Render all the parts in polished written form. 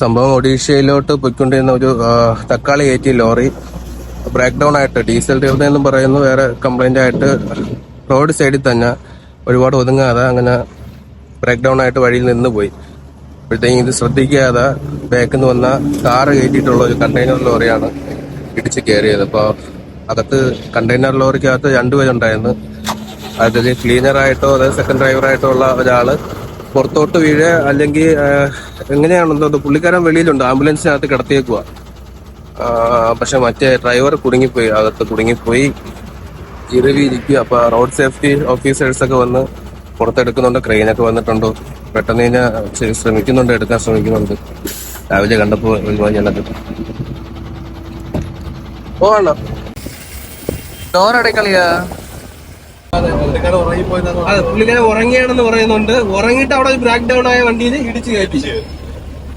സംഭവം ഒഡീഷയിലോട്ട് പോയിക്കൊണ്ടിരുന്ന ഒരു തക്കാളി കയറ്റി ലോറി ബ്രേക്ക് ഡൗൺ ആയിട്ട് ഡീസൽ തീർന്നെന്നും പറയുന്നു. വേറെ കംപ്ലൈന്റ് ആയിട്ട് റോഡ് സൈഡിൽ തന്നെ ഒരുപാട് ഒതുങ്ങാതെ അങ്ങനെ ബ്രേക്ക് ഡൗൺ ആയിട്ട് വഴിയിൽ നിന്ന് പോയി. അപ്പോഴത്തേക്കും ഇത് ശ്രദ്ധിക്കാതെ ബാക്കിൽ നിന്ന് വന്ന കാറ് കയറ്റിയിട്ടുള്ള ഒരു കണ്ടെയ്നർ ലോറിയാണ് ഇടിച്ച് കയറിയത്. അപ്പോൾ അകത്ത് കണ്ടെയ്നർ ലോറിക്കകത്ത് രണ്ടുപേരുണ്ടായിരുന്നു. അതിൽ ക്ലീനറായിട്ടോ അതായത് സെക്കൻഡ് ഡ്രൈവറായിട്ടോ ഉള്ള ഒരാള് പുറത്തോട്ട് വീഴ് അല്ലെങ്കിൽ എങ്ങനെയാണെന്നോ പുള്ളിക്കാരൻ വെളിയിലുണ്ട്, ആംബുലൻസിനകത്ത് കിടത്തിയേക്കുക. പക്ഷെ മറ്റേ ഡ്രൈവർ കുടുങ്ങിപ്പോയി, അകത്ത് കുടുങ്ങിപ്പോയി ഇരവിയിരിക്കുക. അപ്പൊ റോഡ് സേഫ്റ്റി ഓഫീസേഴ്സ് ഒക്കെ വന്ന് പുറത്തെടുക്കുന്നുണ്ട്, ക്രെയിനൊക്കെ വന്നിട്ടുണ്ടോ പെട്ടെന്ന് കഴിഞ്ഞാൽ ശ്രമിക്കുന്നുണ്ട്, എടുക്കാൻ ശ്രമിക്കുന്നുണ്ട്. രാവിലെ കണ്ടപ്പോ ഒരുപാട് ഞാനത് പോകണോ ഡോറടക്കളിയാ. അതെ, പുള്ളിക്കാരൻ ഉറങ്ങിയാണെന്ന് പറയുന്നുണ്ട്. ഉറങ്ങിയിട്ട് അവിടെ ബ്രേക്ക് ഡൗൺ ആയ വണ്ടിയിൽ ഇടിച്ച് കയറ്റി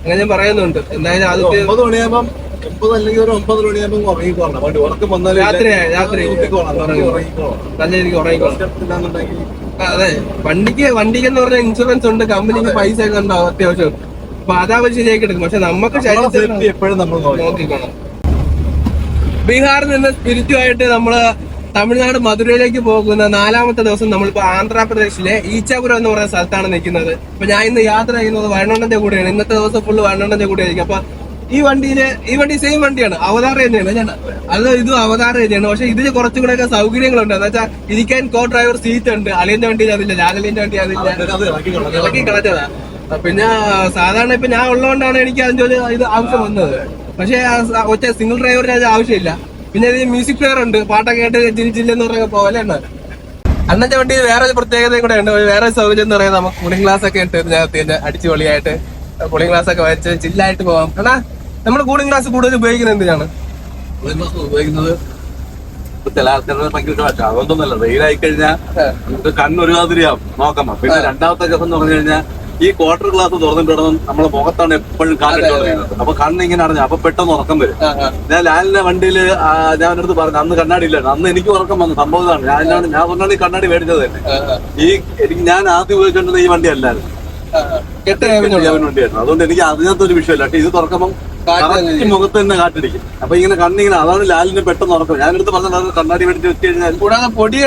അങ്ങനെ ഞാൻ പറയുന്നുണ്ട്. എന്തായാലും അത് 9 മണിയാകുമ്പം 9 അല്ലെങ്കിൽ ഒരു 9 മണിയാകുമ്പോൾ ഉറങ്ങിക്കോളണം. വണ്ടി ഉറക്കം വന്നാൽ രാത്രി നല്ല രീതിക്ക് ഉറങ്ങിക്കോളണം. അതെ, വണ്ടിക്ക് എന്ന് പറഞ്ഞാൽ ഇൻഷുറൻസ് ഉണ്ട്, കമ്പനിക്ക് പൈസ ഒക്കെ ഉണ്ടാവും അത്യാവശ്യം. അപ്പൊ അതാ വെച്ച് ശരിയാക്കി എടുക്കും. പക്ഷെ നമുക്ക് ശരീരത്തിൽ എപ്പോഴും നമ്മൾ നോക്കിക്കോണം. ബീഹാറിൽ നിന്ന് സ്പിരിറ്റുമായിട്ട് നമ്മള് തമിഴ്നാട് മധുരയിലേക്ക് പോകുന്ന 4ാമത്തെ ദിവസം നമ്മളിപ്പോ ആന്ധ്രാപ്രദേശിലെ ഈച്ചാപുരം എന്ന് പറയുന്ന സ്ഥലത്താണ് നിൽക്കുന്നത്. അപ്പൊ ഞാൻ ഇന്ന് യാത്ര ചെയ്യുന്നത് വയനാടിന്റെ കൂടെയാണ്. ഇന്നത്തെ ദിവസം ഫുള്ള് വയനാടിന്റെ കൂടെ ആയിരിക്കും. അപ്പൊ ഈ വണ്ടി സെയിം വണ്ടിയാണ്, അവതാർ തന്നെയാണ്. അത് ഇതും അവതാർ തന്നെയാണ്. പക്ഷെ ഇതിന് കുറച്ചും കൂടെ ഒക്കെ സൗകര്യങ്ങളുണ്ട്. എന്ന് വെച്ചാൽ ഇരിക്കാൻ കോ ഡ്രൈവർ സീറ്റ് ഉണ്ട്. അളിയന്റെ വണ്ടിയിൽ അതില്ല, ലാലലിന്റെ വണ്ടി അതില്ല, ഇളക്കി കളഞ്ഞതാ. പിന്നെ സാധാരണ ഇപ്പൊ ഞാൻ ഉള്ളതുകൊണ്ടാണ് എനിക്ക് അതിന്റെ ഇത് ആവശ്യം വന്നത്. പക്ഷെ ഒറ്റ സിംഗിൾ ഡ്രൈവറിന് അത് ആവശ്യമില്ല. പിന്നെ ഇത് മ്യൂസിക് പ്ലെയർ ഉണ്ട്, പാട്ടൊക്കെ കേട്ട് ചിരിച്ചില്ലെന്ന് പറഞ്ഞ പോലെ ഉണ്ട്. അണ്ണന്റെ വണ്ടിയിൽ വേറെ ഒരു പ്രത്യേകതയും കൂടെ ഉണ്ട്. വേറെ സൗകര്യം എന്ന് പറയുന്നത് നമുക്ക് കൂളിംഗ് ഗ്ലാസ് ഒക്കെ ഇട്ട് ഇതിനകത്ത് അടിച്ചു പൊളിയായിട്ട് കൂളിംഗ് ഗ്ലാസ് ഒക്കെ വെച്ച് ചില്ലായിട്ട് പോവാം. എന്നാ നമ്മൾ കൂളിംഗ് ഗ്ലാസ് കൂടുതൽ ഉപയോഗിക്കുന്നത് എന്തിനാണ്? ഉപയോഗിക്കുന്നത് ചില ആൾക്കാരുടെ ഭയങ്കര അതൊന്നുമല്ല. വെയിലായി കഴിഞ്ഞാൽ കണ്ണൊരുമാതിരിയാവും നോക്കാം. പിന്നെ രണ്ടാമത്തെ ദിവസം എന്ന് പറഞ്ഞു കഴിഞ്ഞാൽ ഈ ക്വാർട്ടർ ഗ്ലാസ് തുറന്നിട്ടിടണം നമ്മളെ മുഖത്താണ് എപ്പോഴും കാണിട്ടുള്ളത്. അപ്പൊ കണ്ണിങ്ങനെ അടഞ്ഞു, അപ്പൊ പെട്ടെന്ന് ഉറക്കം വരും. ഞാൻ ലാലിന്റെ വണ്ടിയിൽ ഞാൻ അടുത്ത് പറഞ്ഞു, അന്ന് കണ്ണാടി ഇല്ലായിരുന്നു. അന്ന് എനിക്ക് ഉറക്കം വന്നു. സംഭവം ഇതാണ്, ഞാൻ പറഞ്ഞാണ് ഈ കണ്ണാടി മേടിച്ചത് തന്നെ. ഞാൻ ആദ്യം ഉപയോഗിക്കേണ്ടത് ഈ വണ്ടി അല്ലായിരുന്നു, വണ്ടിയായിരുന്നു. അതുകൊണ്ട് എനിക്ക് അതിനകത്തൊരു വിഷയമില്ല. പക്ഷെ ഇത് തുറക്കുമ്പോൾ മുഖത്ത് തന്നെ കാറ്റടിക്കും. അപ്പൊ ഇങ്ങനെ കണ്ണിങ്ങനെ, അതാണ് ലാലിന് പെട്ടെന്ന് ഉറക്കം. ഞാനെടുത്ത് പറഞ്ഞത് കണ്ണാടി മേടിച്ച് വെച്ച് കഴിഞ്ഞാൽ കൂടാതെ പൊടി